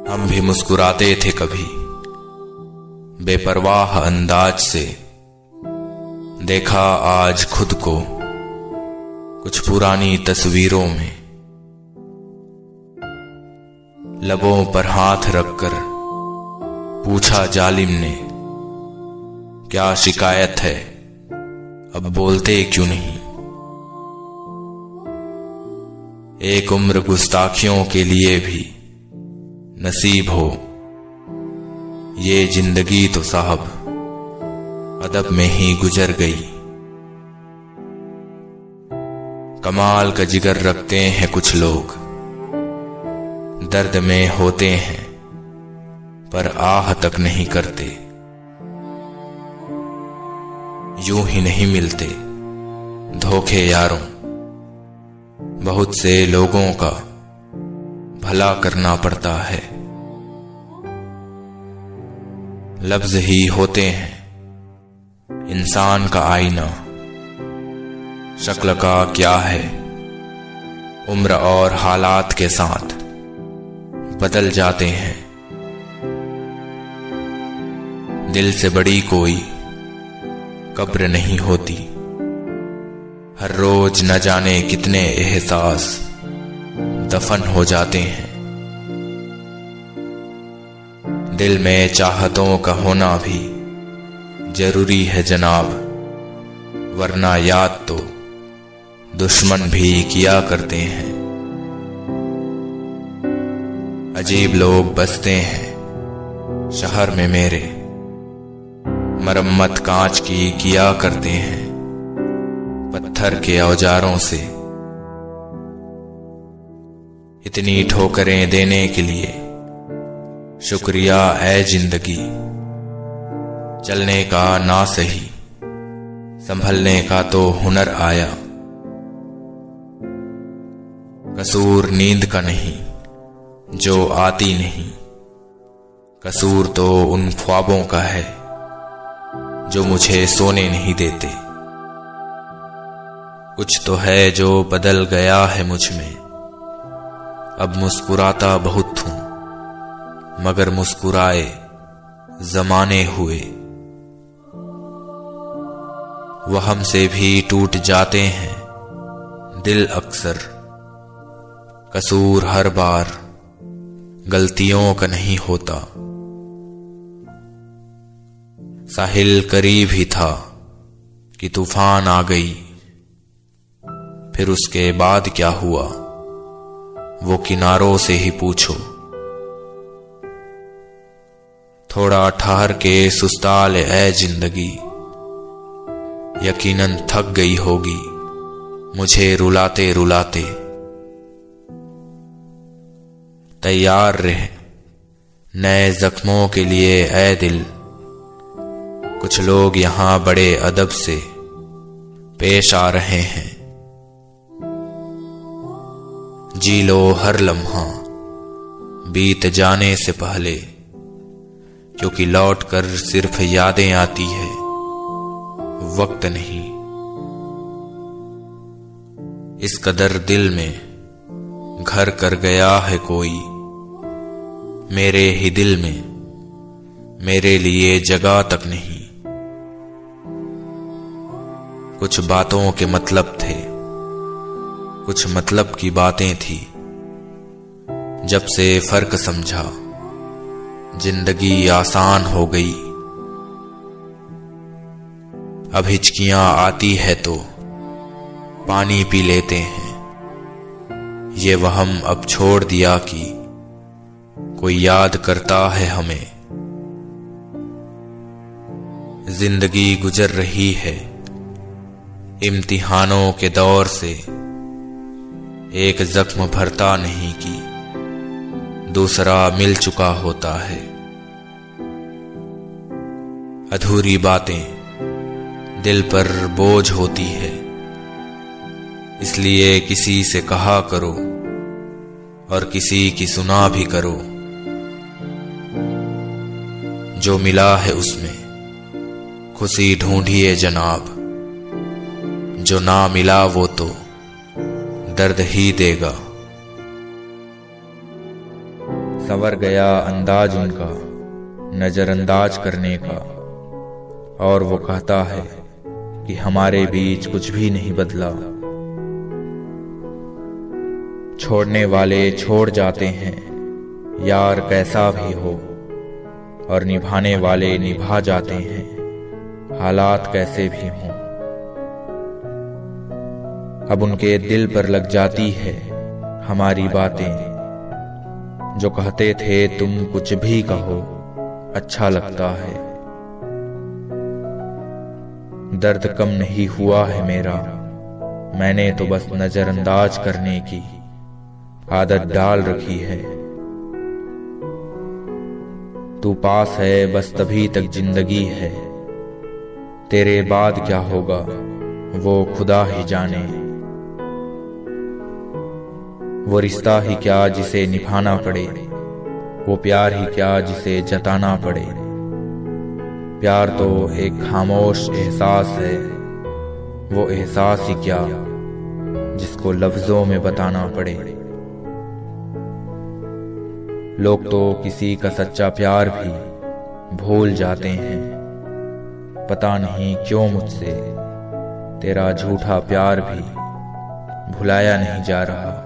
हम भी मुस्कुराते थे कभी बेपरवाह अंदाज से। देखा आज खुद को कुछ पुरानी तस्वीरों में। लबों पर हाथ रखकर पूछा जालिम ने, क्या शिकायत है, अब बोलते क्यों नहीं। एक उम्र गुस्ताखियों के लिए भी नसीब हो ये जिंदगी तो साहब अदब में ही गुजर गई। कमाल का जिगर रखते हैं कुछ लोग, दर्द में होते हैं पर आह तक नहीं करते। यूं ही नहीं मिलते धोखे यारों, बहुत से लोगों का भला करना पड़ता है। लफ्ज ही होते हैं इंसान का आईना, शक्ल का क्या है उम्र और हालात के साथ बदल जाते हैं। दिल से बड़ी कोई कब्र नहीं होती, हर रोज न जाने कितने एहसास दफन हो जाते हैं। दिल में चाहतों का होना भी जरूरी है जनाब, वरना याद तो दुश्मन भी किया करते हैं। अजीब लोग बसते हैं शहर में मेरे, मरम्मत कांच की किया करते हैं पत्थर के औजारों से। इतनी ठोकरें देने के लिए शुक्रिया ऐ जिंदगी, चलने का ना सही संभलने का तो हुनर आया। कसूर नींद का नहीं जो आती नहीं, कसूर तो उन ख्वाबों का है जो मुझे सोने नहीं देते। कुछ तो है जो बदल गया है मुझ में, अब मुस्कुराता बहुत हूं मगर मुस्कुराए जमाने हुए। वह हमसे भी टूट जाते हैं दिल अक्सर, कसूर हर बार गलतियों का नहीं होता। साहिल करीब ही था कि तूफान आ गई, फिर उसके बाद क्या हुआ वो किनारों से ही पूछो। थोड़ा ठहर के सुस्ता ले ऐ जिंदगी, यकीनन थक गई होगी मुझे रुलाते रुलाते। तैयार रहे नए जख्मों के लिए ऐ दिल, कुछ लोग यहां बड़े अदब से पेश आ रहे हैं। जी लो हर लम्हा बीत जाने से पहले, क्योंकि लौट कर सिर्फ यादें आती है वक्त नहीं। इस कदर दिल में घर कर गया है कोई, मेरे ही दिल में मेरे लिए जगह तक नहीं। कुछ बातों के मतलब थे, कुछ मतलब की बातें थी, जब से फर्क समझा जिंदगी आसान हो गई। अब हिचकियां आती है तो पानी पी लेते हैं, ये वहम अब छोड़ दिया कि कोई याद करता है हमें। जिंदगी गुजर रही है इम्तिहानों के दौर से, एक जख्म भरता नहीं कि दूसरा मिल चुका होता है। अधूरी बातें दिल पर बोझ होती है, इसलिए किसी से कहा करो और किसी की सुना भी करो। जो मिला है उसमें खुशी ढूंढिए जनाब, जो ना मिला वो तो दर्द ही देगा। संवर गया अंदाज उनका नजरअंदाज करने का, और वो कहता है कि हमारे बीच कुछ भी नहीं बदला। छोड़ने वाले छोड़ जाते हैं यार कैसा भी हो, और निभाने वाले निभा जाते हैं हालात कैसे भी हों। अब उनके दिल पर लग जाती है हमारी बातें, जो कहते थे तुम कुछ भी कहो अच्छा लगता है। दर्द कम नहीं हुआ है मेरा, मैंने तो बस नजरअंदाज करने की आदत डाल रखी है। तू पास है बस तभी तक जिंदगी है, तेरे बाद क्या होगा वो खुदा ही जाने। वो रिश्ता ही क्या जिसे निभाना पड़े, वो प्यार ही क्या जिसे जताना पड़े। प्यार तो एक खामोश एहसास है, वो एहसास ही क्या जिसको लफ्जों में बताना पड़े। लोग तो किसी का सच्चा प्यार भी भूल जाते हैं, पता नहीं क्यों मुझसे तेरा झूठा प्यार भी भुलाया नहीं जा रहा।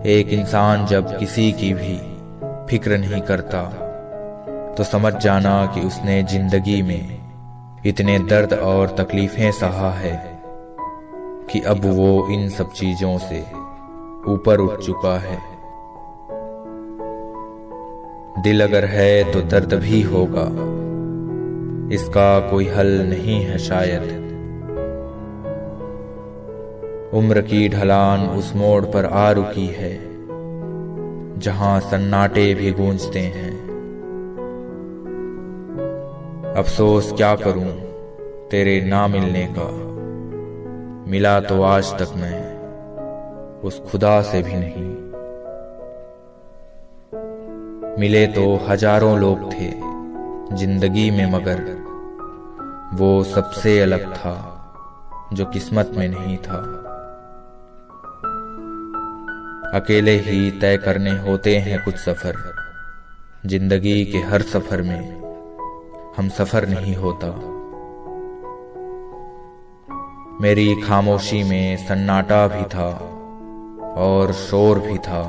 एक इंसान जब किसी की भी फिक्र नहीं करता तो समझ जाना कि उसने जिंदगी में इतने दर्द और तकलीफें सहा है कि अब वो इन सब चीजों से ऊपर उठ चुका है। दिल अगर है तो दर्द भी होगा, इसका कोई हल नहीं है शायद। उम्र की ढलान उस मोड़ पर आ रुकी है जहां सन्नाटे भी गूंजते हैं। अफसोस क्या करूं तेरे ना मिलने का, मिला तो आज तक मैं उस खुदा से भी नहीं। मिले तो हजारों लोग थे जिंदगी में, मगर वो सबसे अलग था जो किस्मत में नहीं था। अकेले ही तय करने होते हैं कुछ सफर, जिंदगी के हर सफर में हम सफर नहीं होता। मेरी खामोशी में सन्नाटा भी था और शोर भी था,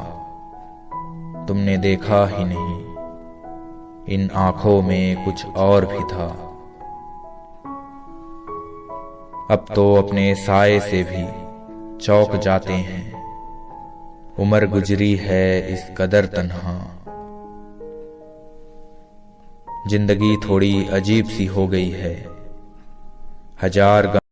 तुमने देखा ही नहीं, इन आंखों में कुछ और भी था। अब तो अपने साए से भी चौंक जाते हैं, उम्र गुजरी है इस कदर तन्हा। जिंदगी थोड़ी अजीब सी हो गई है, हजार